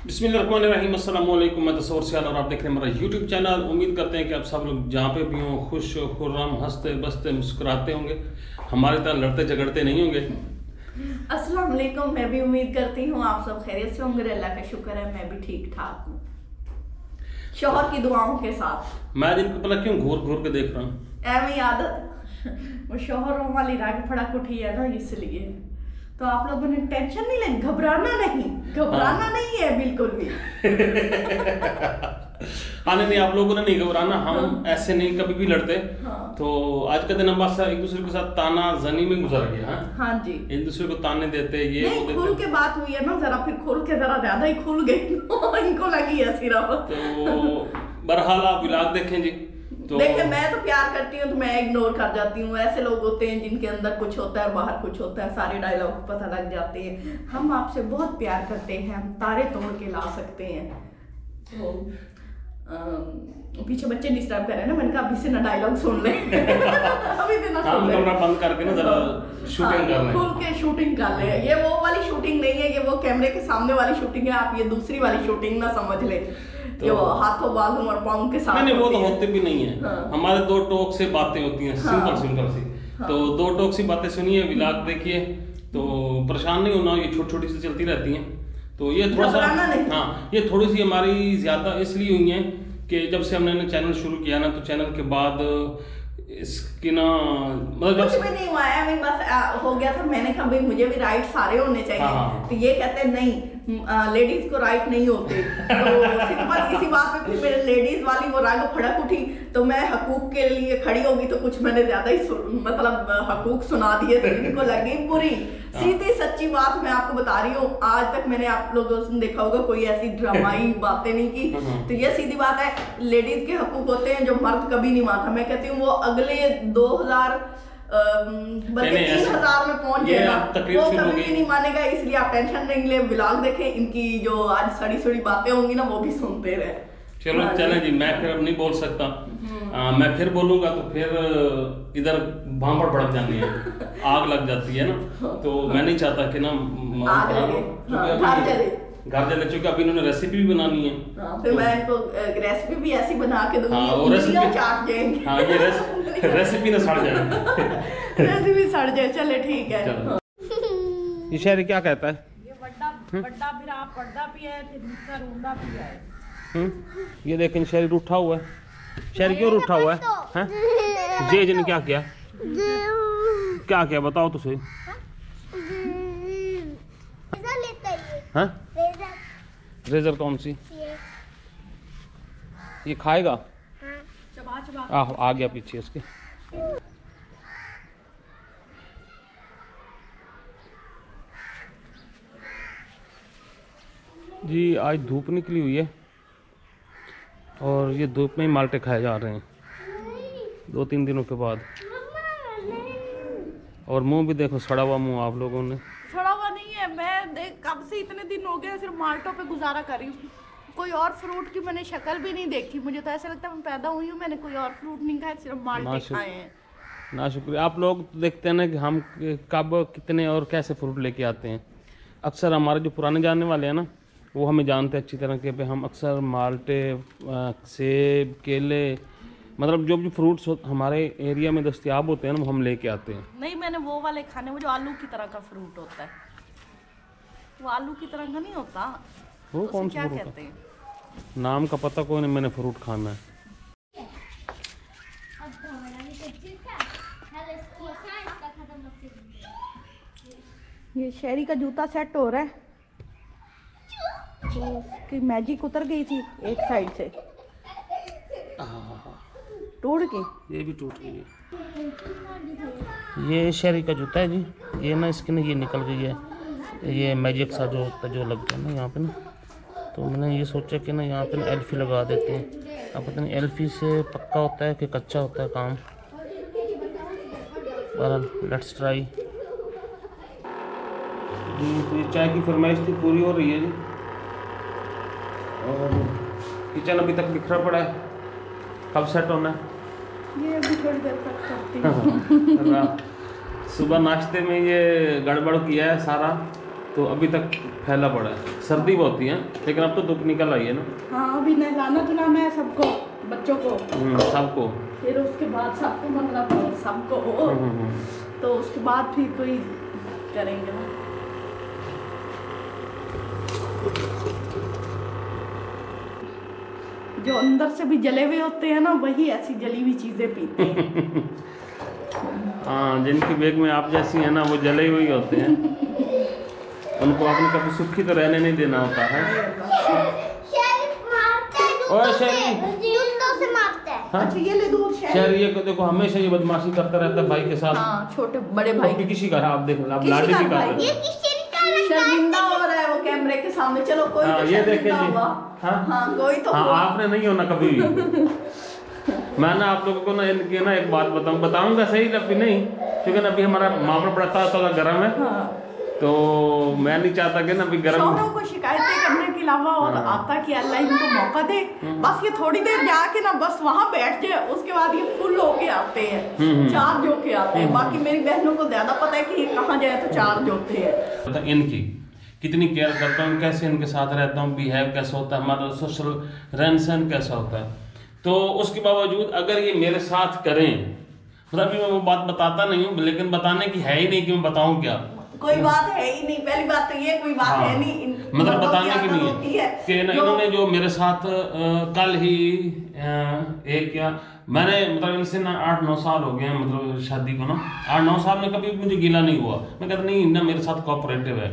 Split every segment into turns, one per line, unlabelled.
बिस्मिल्लाहिर्रहमानिर्रहीम, अस्सलाम वालेकुम। मैं तस्वर सियाल और आप देख रहे हैं हमारा यूट्यूब चैनल। उम्मीद करते हैं कि आप सब लोग जहाँ पे भी हों खुश खुर्रम हंसते बसते मुस्कुराते होंगे, हमारी तरह लड़ते झगड़ते नहीं होंगे।
अस्सलाम वालेकुम। मैं भी उम्मीद करती हूँ आप सब खैरियत से होंगे। अल्लाह का शुक्र है मैं भी ठीक ठाक हूँ, शौहर की दुआओं के साथ।
मैं इनको पता क्यों घूर घूर के देख रहा हूँ,
एवं आदत वो शौहरों वाली राग फड़क उठी है ना, इसलिए तो आप लोगों ने टेंशन नहीं लेनी, घबराना नहीं है बिल्कुल भी।
नहीं, आप लोगों ने नहीं घबराना, हम ऐसे नहीं कभी भी लड़ते। तो आज का दिन हम बस एक दूसरे के साथ ताना जनी में गुजर गया। हाँ जी, एक दूसरे को ताने देते ये
नहीं, खुल के बात हुई है ना, जरा फिर खुल के जरा ज्यादा ही खुल गई इनको लगी है सिर्फ।
तो बहरहाल आप व्लॉग देखें जी। तो
देखिए, मैं तो प्यार करती हूँ तो मैं इग्नोर कर जाती हूँ। ऐसे लोग होते हैं जिनके अंदर कुछ होता है बाहर कुछ होता है, सारे डायलॉग पता लग जाते हैं। हम आपसे बहुत प्यार करते हैं, हम तारे तोड़ के ला सकते हैं। तो पीछे बच्चे डिस्टर्ब कर रहे हैं ना, मैंने कहा अभी से ना डायलॉग सुन ले अभी से ना सुन ले,
कैमरा बंद करके ना जरा शूटिंग कर ले,
खुल के शूटिंग कर ले। ये वो वाली शूटिंग नहीं है, ये वो कैमरे के सामने वाली शूटिंग है। आप ये दूसरी वाली शूटिंग ना समझ ले, जो हाथों बालों और पाँव के साथ।
नहीं, वो तो होते भी नहीं है। हमारे दो टोक से बातें होती हैं, सिंपल सी। तो दो टोक सी बातें सुनिए, व्लॉग देखिए, तो परेशान नहीं होना, ये छोटी छोटी सी चलती रहती हैं। तो ये थोड़ा सा ये थोड़ी सी हमारी ज्यादा इसलिए हुई है कि जब से हमने चैनल शुरू किया ना, तो चैनल के बाद इसकी ना मतलब
कुछ भी नहीं हुआ है, मैं बस हो गया था। मैंने कहा भाई मुझे भी राइट सारे होने चाहिए। तो ये कहते हैं नहीं, लेडीज को राइट नहीं होते। तो सिंपल इसी बात पे फिर मेरे लेडीज वाली वो राग फड़क उठी, तो मैं हकूक के लिए खड़ी होगी तो कुछ मैंने ज्यादा ही मतलब हकूक सुना दिए, तो इनको लगी बुरी। सीधी सच्ची बात मैं आपको बता रही हूँ, आज तक मैंने आप लोगों से देखा होगा कोई ऐसी ड्रामाई बातें नहीं की। तो ये सीधी बात है, लेडीज के हकूक होते हैं जो मर्द कभी नहीं मानता। मैं कहती हूँ वो अगले 2000 बल्कि 3000 में पहुंच जाएगा, वो कभी भी नहीं मानेगा। इसलिए आप टेंशन नहीं ले, व्लॉग देखें, इनकी जो आज सड़ी बातें होंगी ना वो भी सुनते रहे।
चलो चलें जी, मैं फिर अब नहीं बोल सकता। मैं फिर बोलूंगा तो फिर इधर भांपड़ भड़क जानी है, आग लग जाती है ना। तो मैं नहीं चाहता कि ना घर जले, चूंकि अभी इन्होंने रेसिपी भी बनानी है।
फिर मैं इनको रेसिपी भी ऐसी बना के दूंगी, चाट जाएंगे।
हाँ, ये रेसिपी ना सड़ जाए
रेसिपी सड़ जाए। चले ठीक है।
ये शायरी क्या कहता है?
ये बड्डा फिर आप पर्दा पिया है, फिर इसका रूंडा पिया है।
ये देखें, शायरी रूठा हुआ है। शायरी क्यों रूठा हुआ है? जे ने क्या किया? क्या किया बताओ तो सही। हाँ, रेजर कौन सी? ये खाएगा? आ गया पीछे इसके। जी आज धूप निकली हुई है और ये धूप में ही माल्टे खाए जा रहे हैं 2-3 दिनों के बाद। और मुंह भी देखो, सड़ा हुआ मुंह आप लोगों ने।
सड़ा हुआ नहीं है, मैं देख कब से इतने दिन हो गए सिर्फ माल्टों पे गुजारा कर रही हूँ। कोई और फ्रूट की मैंने शक्ल भी नहीं देखी। मुझे तो ऐसा लगता है मैं पैदा हुई हूँ, मैंने कोई और फ्रूट नहीं खाया, सिर्फ माल्टे खाए हैं।
ना शुक्रिया। आप लोग देखते हैं ना कि हम कब कितने और कैसे फ्रूट लेके आते हैं। अक्सर हमारे जो पुराने जानने वाले हैं ना, वो हमें जानते हैं अच्छी तरह के। हम अक्सर माल्टे, सेब, केले, मतलब जो भी फ्रूट्स हमारे एरिया में दस्तयाब होते हैं ना, वो हम लेके आते हैं।
नहीं, मैंने वो वाले खाने, वो जो आलू की तरह का फ्रूट होता है, वो आलू की तरह का नहीं होता।
वो कौन सा फ्रूट कहते हैं? नाम का पता कोई नहीं, मैंने फ्रूट खाना है।
ये शेरी का जूता सेट हो रहा है, तो उसकी मैजिक उतर गई थी एक साइड से, टूट गई।
ये भी टूट गई। ये शेरी का जूता है जी। ये ना इसकी ना ये निकल गई है, ये मैजिक सा जो होता है, जो लग गया ना यहाँ पे ना। तो मैंने ये सोचा कि ना यहाँ पे ना एल्फी लगा देते हैं। अब पता नहीं एल्फी से पक्का होता है कि कच्चा होता है काम। बहरहाल लेट्स ट्राई जी। तो ये चाय की फरमाइश थी, पूरी हो रही है जी। और किचन अभी तक बिखरा पड़ा है, कब सेट होना है?
ये अभी थोड़ी देर तक करती हूँ।
सुबह नाश्ते में ये गड़बड़ किया है सारा, तो अभी तक फैला पड़ा है। सर्दी बहुत होती है, लेकिन अब तो धूप निकल आई है ना।
हाँ, अभी नहलाना धुलाना है सबको, बच्चों को,
सबको,
फिर उसके बाद सबको मतलब सबको, तो उसके बाद फिर कोई करेंगे ना। जो अंदर से भी जले हुए होते हैं ना, वही ऐसी जली हुई चीजें पीते हैं।
हाँ, जिनकी बेग में आप जैसी है ना, वो जले हुए ही होते हैं। उनको आपने कभी सुखी तो रहने नहीं देना होता है। और
अच्छा, ये ले दो।
शहरी को देखो, हमेशा ये बदमाशी करता रहता है भाई के साथ।
हाँ, छोटे बड़े भाई
किसी का आप देख लो, आप लाडी भी कर रहे हो।
शर्मिंदा हो रहा है वो कैमरे के सामने। चलो कोई तो
ये देखें जी।
हाँ, कोई तो
आपने नहीं होना कभी भी। मैं ना आप लोगों को ना इनकी ना एक बात बताऊंगा सही अभी नहीं, क्योंकि ना अभी हमारा मामला पड़ता थोड़ा गर्म है। तो मैं नहीं चाहता कि ना अभी गर्म
शौहरों को शिकायतें करने के अलावा और आता कि अल्लाह इनको मौका दे, बस ये थोड़ी देर जाके ना बस वहाँ बैठ जाए, उसके बाद ये फुल होके आते हैं, चार्ज होके आते हैं। बाकी मेरी बहनों को ज्यादा पता है कि ये कहाँ जाए तो चार्ज होते हैं।
इनकी कितनी केयर करता हूँ, कैसे इनके साथ रहता हूँ, बिहेव कैसा होता है, हमारा सोशल रहन सहन कैसा होता है। तो उसके बावजूद अगर ये मेरे साथ करें, मतलब अभी मैं वो बात बताता नहीं हूँ, लेकिन बताने की है ही नहीं कि मैं बताऊँ क्या।
कोई बात है ही नहीं, पहली बात तो ये कोई बात है नहीं,
मतलब बताने की नहीं है कि ना इन्होंने जो मेरे साथ कल ही एक या मैंने मतलब इनसे ना 8-9 साल हो गए हैं, मतलब शादी को ना 8-9 साल में कभी मुझे गिला नहीं हुआ। मैं कहता नहीं ना, मेरे साथ कोऑपरेटिव है।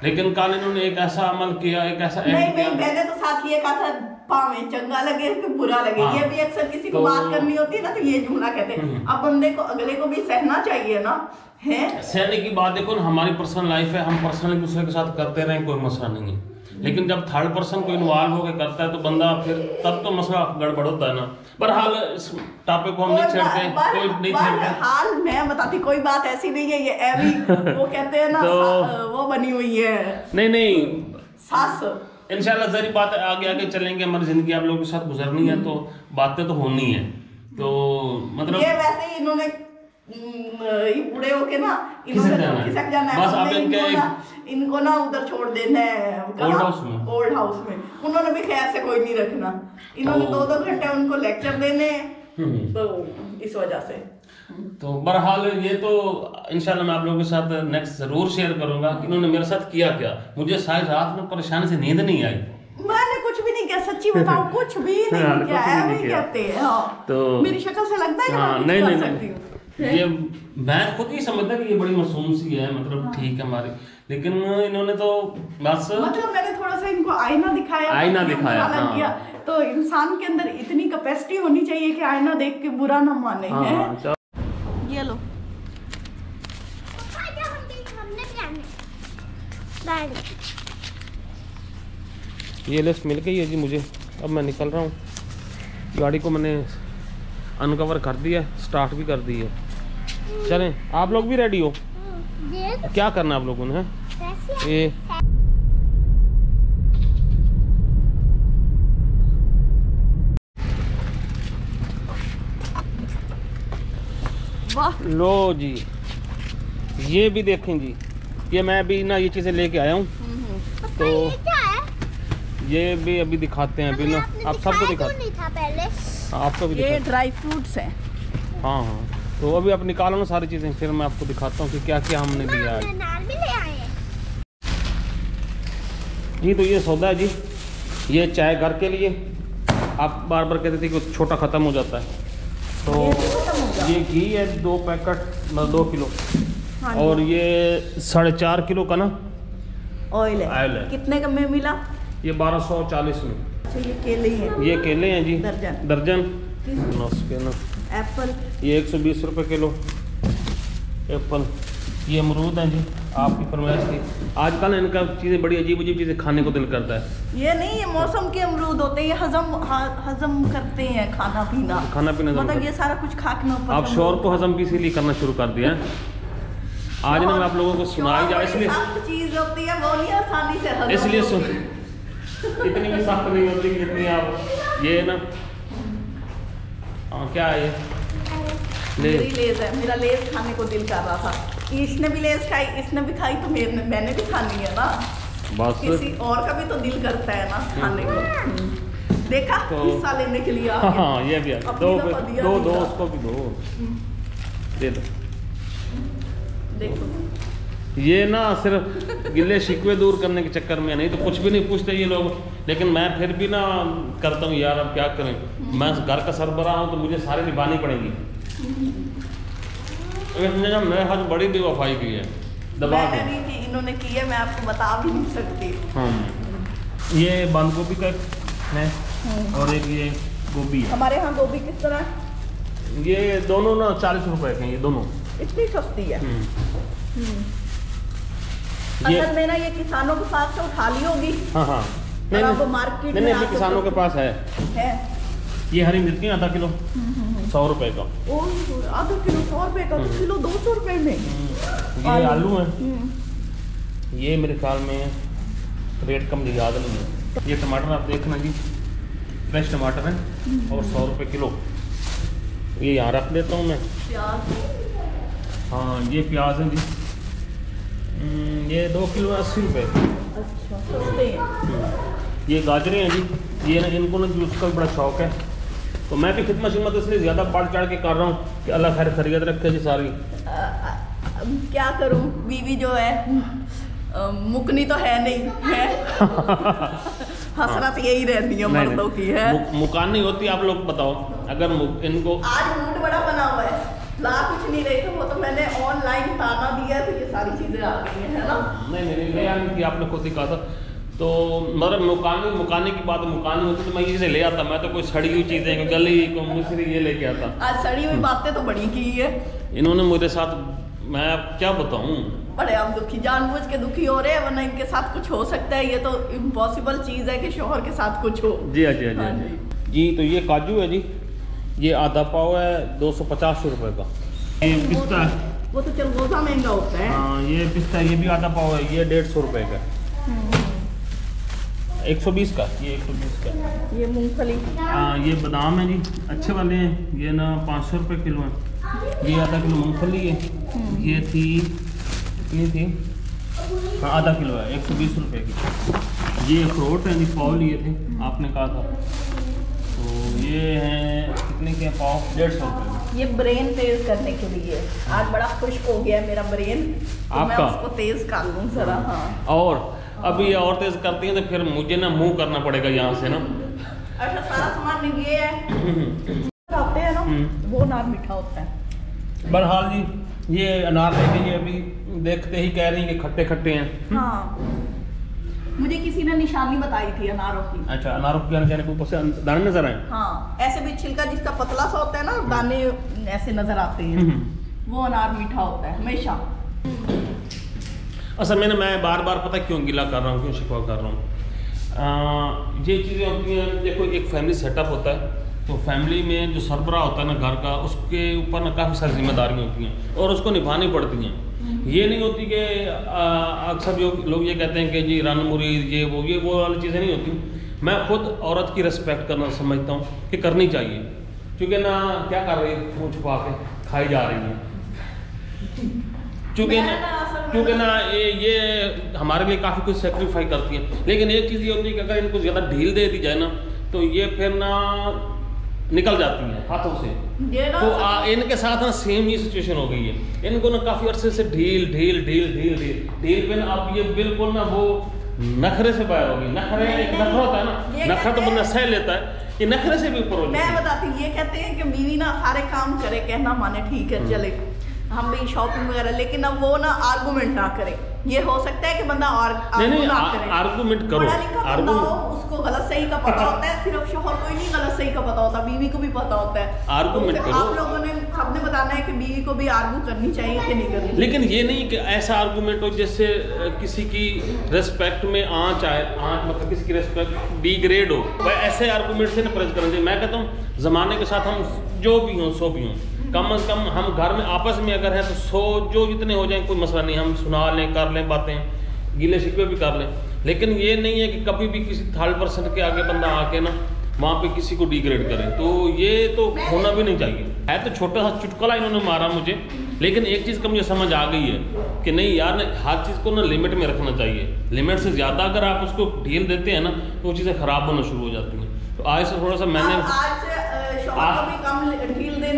लेकिन कल इन्होंने एक ऐसा अमल किया, एक ऐसा
नहीं, मैंने तो साथ ये कहा था, पावे चंगा लगे कि बुरा लगे। ये भी अक्सर किसी को बात करनी होती है ना, तो ये जुमला कहते हैं। अब बंदे को, अगले को भी सहना चाहिए ना, है
सहने की बात। देखो ना, हमारी पर्सनल लाइफ है, हम पर्सनल एक दूसरे के साथ करते रहें, कोई मसला नहीं है। लेकिन जब थर्ड पर्सन को इन्वॉल्व होकर करता है तो बंदा फिर तब तो मसला गड़बड़ होता है ना। बहरहाल इस टॉपिक को हम नहीं छेड़ते, कोई नहीं छेड़ते।
हाल मैं बताती, कोई बात ऐसी नहीं है, ये एवी वो कहते हैं ना, वो बनी हुई है।
नहीं
सास
इंशाल्लाह जरी बात आगे आगे चलेंगे, हमारी जिंदगी आप लोगों के साथ गुजरनी है, तो बातें तो होनी है। तो मतलब ये
वैसे ही इन्होंने बूढ़े होके ना, इन्होंने खिसक जाना है, बस इनको ना उधर छोड़ देना है ओल्ड हाउस में। उन्होंने भी खैर से कोई नहीं रखना, इन्होंने 2-2 घंटे उनको लेक्चर देने, तो इस वजह से।
तो बहरहाल ये तो इंशाल्लाह मैं आप लोगों के साथ नेक्स्ट जरूर शेयर करूंगा कि इन्होंने मेरे साथ किया क्या। मुझे सारी रात में परेशानी से नींद नहीं आई।
मैंने कुछ भी नहीं किया, सच्ची बताओ, कुछ भी नहीं किया है, वही कहते हैं। तो मेरी शक्ल से लगता है कि मैं कुछ कर सकती हूँ।
ये मैं खुद ही समझता कि ये बड़ी मासूम सी है, मतलब ठीक है हमारी, लेकिन इन्होंने तो बस
मतलब मैंने थोड़ा सा इनको आईना दिखाया हाँ। तो इंसान के अंदर इतनी कैपेसिटी होनी चाहिए कि आईना देख के बुरा ना माने। हाँ, ये लो
ये लिस्ट मिल गई है जी मुझे। अब मैं निकल रहा हूँ, गाड़ी को मैंने अनकवर कर दिया, स्टार्ट भी कर दी है। चलें, आप लोग भी रेडी हो? क्या करना आप लोगों ने? ये लो जी, ये भी देखें जी, ये मैं अभी ना ये चीज़ें लेके आया हूँ, तो ये भी अभी दिखाते हैं। अभी ना आप सबको दिखाते हैं, आपको भी
ये ड्राई फ्रूट्स हैं।
हाँ, तो अभी आप निकालो ना सारी चीज़ें, फिर मैं आपको दिखाता हूँ कि क्या क्या हमने लिया है जी। तो ये सौदा है जी, ये चाय घर के लिए। आप बार बार कहते थे कि छोटा ख़त्म हो जाता है, तो ये घी है 2 पैकेट 2 किलो। हाँ, और ये 4.5 किलो का ना
ऑयल है। कितने का में मिला?
ये 1240 में।
ये केले हैं,
ये केले हैं जी, दर्जन।
एप्पल
ये 120 रुपये किलो एप्पल। ये अमरूद हैं जी, आपकी फरमाइश थी। आजकल इनका चीज़ें बड़ी अजीब चीज़ें खाने को दिल करता है।
ये नहीं, ये मौसम के अमरूद होते हैं, ये हजम करते हैं खाना पीना मतलब ये सारा कुछ खा के
आप शोर को हजम भी इसीलिए करना शुरू कर दिया है। आज ना मैं आप लोगों को सुनाई जा, इसलिए
चीज़ होती है वो नहीं आसानी से हजम,
इसलिए इतनी भी सख्त नहीं होती कि जितनी आप ये ना। हाँ, क्या है ये?
लेज़ है, मेरा लेज़ खाने को दिल कर रहा था। इसने भी लेस खाई, इसने भी खाई, तो मैंने भी खानी है ना,
बस
किसी और का भी तो दिल करता है ना खाने को। देखा तो हिस्सा लेने के लिए आ गया।
हाँ ये भी है, दो उसको भी दो, दे दो।
देखो
ये ना सिर्फ गिले शिकवे दूर करने के चक्कर में, नहीं तो कुछ भी नहीं पूछते ये लोग, लेकिन मैं फिर भी ना करता हूँ यार, अब क्या करें, मैं घर का सरबराह हूँ तो मुझे सारी निभानी पड़ेगी। इसने ना मेरे साथ बड़ी बेवफाई की है, दबा
के इन्होंने की है, मैं आपको बता भी नहीं सकती।
हाँ ये बंद गोभी का है और एक ये गोभी है।
हमारे यहाँ गोभी किस तरह?
ये दोनों ना 40 रुपए के, ये दोनों
इतनी सस्ती है। असल में ना ये किसानों के पास से उठा ली होगी।
हाँ हाँ
नहीं मार्केट में
नहीं किसानों के पास है। ये हरी मिर्ची आधा किलो 100 रुपए का।
आधा किलो 100 रुपए का, तो किलो 200 रुपए में।
ये आलू है, ये मेरे ख्याल में रेट कम याद नहीं है। ये टमाटर आप देखना जी, फ्रेश टमाटर है और 100 रुपए किलो। ये यहाँ रख देता हूँ मैं। हाँ ये प्याज है जी, ये 2 किलो 80 रुपए।
अच्छा सस्ते हैं।
ये गाजरें हैं जी, ये ना इनको ना जूस का बड़ा शौक है, तो मैं भी खिदमत इसलिए ज़्यादा बढ़ चढ़ के कर रहा हूँ कि अल्लाह खैर खैरियत रखे जी सारी।
क्या करूँ, बीवी जो है मुकनी तो है नहीं है। हसरत यही रहती है मर्दों की है।
मुकान नहीं होती, आप लोग बताओ। अगर इनको
आज मूड बड़ा बना हुआ है, ला कुछ नहीं रही, तो वो तो मैंने ऑनलाइन ताना दिया है, तो ये सारी चीजें आ गई हैं, है ना।
नहीं यार कि आपने खुद ही कहा था, तो मतलब मुकाने की बात मुकानी होती तो मैं ये से ले आता, मैं तो कोई सड़ी हुई चीज़ें कोई गली को मिश्री ये लेके आता।
आज सड़ी हुई बातें तो बड़ी की है
इन्होंने मेरे साथ, मैं अब क्या बताऊँ,
बड़े आप दुखी, जानबूझ के दुखी हो रहे हैं, वरना इनके साथ कुछ हो सकता है। ये तो इम्पॉसिबल चीज़ है कि शोहर के साथ कुछ हो।
जी हाँ जी। तो ये काजू है जी, ये आधा पाव है 250 रुपए का। ये पिस्ता है,
वो तो चल रोजा महंगा होता है।
हाँ ये पिस्ता, ये भी आधा पाव है, ये 150 रुपए का। 120 का, ये 120 का।
ये मूंगफली,
हाँ ये बादाम है जी, अच्छे वाले हैं, ये ना 500 रुपए किलो है। ये आधा किलो मूंगफली है, ये थी कितनी थी, हाँ आधा किलो है 120 रुपए की। ये अखरोट है जी, पाव लिए थे आपने कहा था, तो ये हैं कितने के पाव, 150 रुपए।
ये ब्रेन तेज करने के लिए, आज बड़ा खुश हो गया मेरा ब्रेन, तो
आपका?
मैं उसको तेज कर लूँ जरा। हाँ
और अभी ये और तेज करती हैं तो फिर मुझे ना मुंह करना पड़ेगा यहाँ से ना।
अच्छा सारा सामान ये है खाते हैं ना, वो अनार मीठा होता है।
बहरहाल जी ये अनार लेके ये अभी देखते ही कह रही हैं कि खट्टे खट्टे हैं।
हाँ मुझे किसी ने निशानी बताई थी अनारों की।
अच्छा अनारों की निशानी को ऊपर से दाने नजर आए?
हाँ ऐसे भी छिलका जिसका पतला सा होता है ना, दाने ऐसे नजर आते हैं, वो अनार मीठा होता है हमेशा।
असल में मैं बार बार पता क्यों गिला कर रहा हूँ, क्यों शिकवा कर रहा हूँ, ये चीज़ें होती हैं। देखो एक फैमिली सेटअप होता है, तो फैमिली में जो सरबराह होता है ना घर का, उसके ऊपर ना काफ़ी सारी जिम्मेदारियाँ होती हैं और उसको निभानी पड़ती हैं। ये नहीं होती कि अक्सर जो लोग ये कहते हैं कि जी रन मुरीद ये वो वाली चीज़ें नहीं होती। मैं खुद औरत की रिस्पेक्ट करना समझता हूँ कि करनी चाहिए, क्योंकि ना क्या कर रही है, मुँह छुपा के खाई जा रही है, क्योंकि ना ये हमारे लिए काफ़ी कुछ सेक्रीफाई करती हैं। लेकिन एक चीज़ ये होती है कि अगर इनको ज़्यादा ढील दे दी जाए ना, तो ये फिर ना निकल जाती हैं हाथों से। तो इनके साथ ना सेम ही सिचुएशन हो गई है। इनको ना काफ़ी अरसे से ढील पे ना अब ये बिल्कुल ना वो नखरे से बाहर हो गई। नखरा होता है ना, नखरा तो बंदा सह लेता है, ये नखरे से भी ऊपर हो जाती है।
मैं बताती हूँ, ये कहते हैं कि बीवी ना सारे काम करे, कहना माने ठीक है चले हम भी शॉपिंग वगैरह, लेकिन अब वो ना आर्गुमेंट ना करे। ये हो सकता है कि बंदा
आर्गुमेंट करो,
पढ़ा लिखा बंदा हो, उसको गलत सही का पता होता है, सिर्फ शोहर को ही नहीं गलत सही का पता होता, बीवी को भी पता होता है।
आर्गुमेंट करो।
आप लोगों ने सबने बताना है कि बीवी को भी आर्गू करनी चाहिए कि नहीं करनी।
लेकिन ये नहीं कि ऐसा आर्गुमेंट हो जैसे किसी की रेस्पेक्ट में आँच आए, मतलब किसी की रेस्पेक्ट डिग्रेड हो, वह ऐसे आर्गुमेंट से ना परहेज करना चाहिए। मैं कहता हूँ ज़माने के साथ हम जो भी हों सो भी हों, कम से कम हम घर में आपस में अगर है तो 100 जो जितने हो जाए कोई मसला नहीं, हम सुना लें, कर लें बातें, गिले शिकवे भी कर लें। लेकिन ये नहीं है कि कभी भी किसी थर्ड पर्सन के आगे बंदा आके ना वहाँ पे किसी को डिग्रेड करे, तो ये तो होना भी नहीं चाहिए। है तो छोटा सा चुटकुला इन्होंने मारा मुझे लेकिन एक चीज़ का मुझे समझ आ गई है कि नहीं यार, हर चीज़ को ना लिमिट में रखना चाहिए। लिमिट से ज़्यादा अगर आप उसको ढील देते हैं ना तो वो चीज़ें ख़राब होना शुरू हो जाती हैं। तो आज से थोड़ा सा मैंने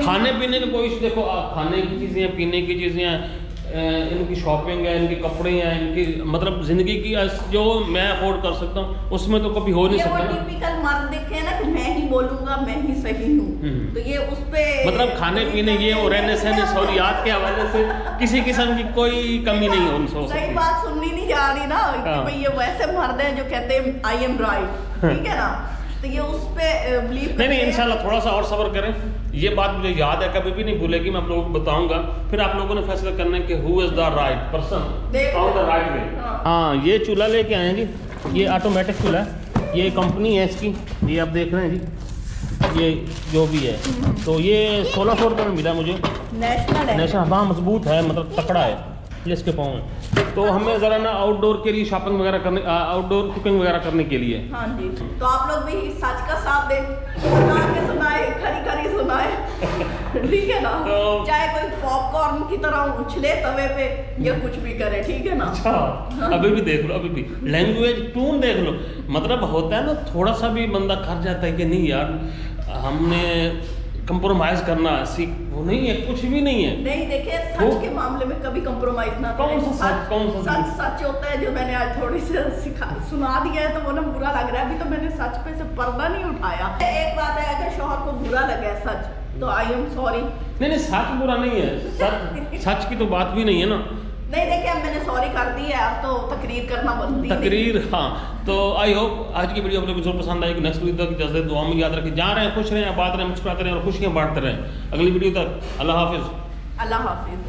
खाने पीने का कोई, देखो खाने की चीज़ें, पीने की चीज़ें, इनकी शॉपिंग है, इनके कपड़े हैं, इनकी मतलब ज़िंदगी की जो मैं अफोर्ड कर सकता हूँ उसमें तो कभी हो नहीं सकता।
वो टिपिकल मर्द देखे ना कि मैं ही बोलूँगा, मैं ही सही हूँ, तो ये उस पे
मतलब खाने पीने ये और रहने सहने सहूलियात के हवाले से किसी किस्म की कोई कमी नहीं हो।
सही बात सुननी नहीं जा रही ना कि भाई ये वैसे मर्द हैं जो कहते हैं आई एम राइट, ठीक है ना, तो ये उस पे बिलीव
नहीं इंशाल्लाह थोड़ा सा और सब्र करें। ये बात मुझे याद है, कभी भी नहीं भूलेगी, मैं आप लोगों को बताऊंगा, फिर आप लोगों ने फैसला करना है कि who is the right person on the right way. हाँ, ये चूल्हा लेके आए हैं जी, ये ऑटोमेटिक चूल्हा है, ये कंपनी है इसकी, ये आप देख रहे हैं जी, ये जो भी है, तो ये 1600 रुपये में मिला मुझे। नेशनल हाँ, मजबूत है, मतलब तकड़ा है ये इसके पाँव में। तो हमें ज़रा ना आउटडोर के लिए शॉपिंग वगैरह करने, आउटडोर कुकिंग वगैरह करने के लिए।
हाँ जी, तो आप लोग भी सच का साथ दें, के सुनाए, खरी सुनाए, ठीक है ना, तो चाहे कोई पॉपकॉर्न की तरह उछले तवे पे या कुछ भी करे, ठीक है ना।
अच्छा, अभी भी देख लो, अभी भी लैंग्वेज टून देख लो, मतलब होता है ना थोड़ा सा भी बंदा कर जाता है कि नहीं यार हमने कंप्रोमाइज करना सीख, वो नहीं है, कुछ भी नहीं है।
नहीं देखिए, सच के मामले में कभी कंप्रोमाइज ना करें। सच होता है, जो मैंने आज थोड़ी सी सुना दिया है तो वो ना बुरा लग रहा है, अभी तो मैंने सच पे से पर्दा नहीं उठाया। एक बात है, अगर शौहर को बुरा लगे सच तो आई एम सॉरी।
नहीं सच बुरा नहीं है, सच की तो बात भी नहीं है ना।
नहीं देखिए, अब मैंने सॉरी कर दी है, अब तो तकरीर करना बनती है।
तकरीर, हाँ। तो आई होप आज की वीडियो आप लोगों को जरूर पसंद आएगी। नेक्स्ट वीडियो तक जैसे दुआ में याद रखें, जहाँ रहें खुश रहें, बात रहें, मुस्कुराते रहें और खुशियाँ बांटते रहें। अगली वीडियो तक अल्लाह हाफिज़।
अल्लाह हाफिज़।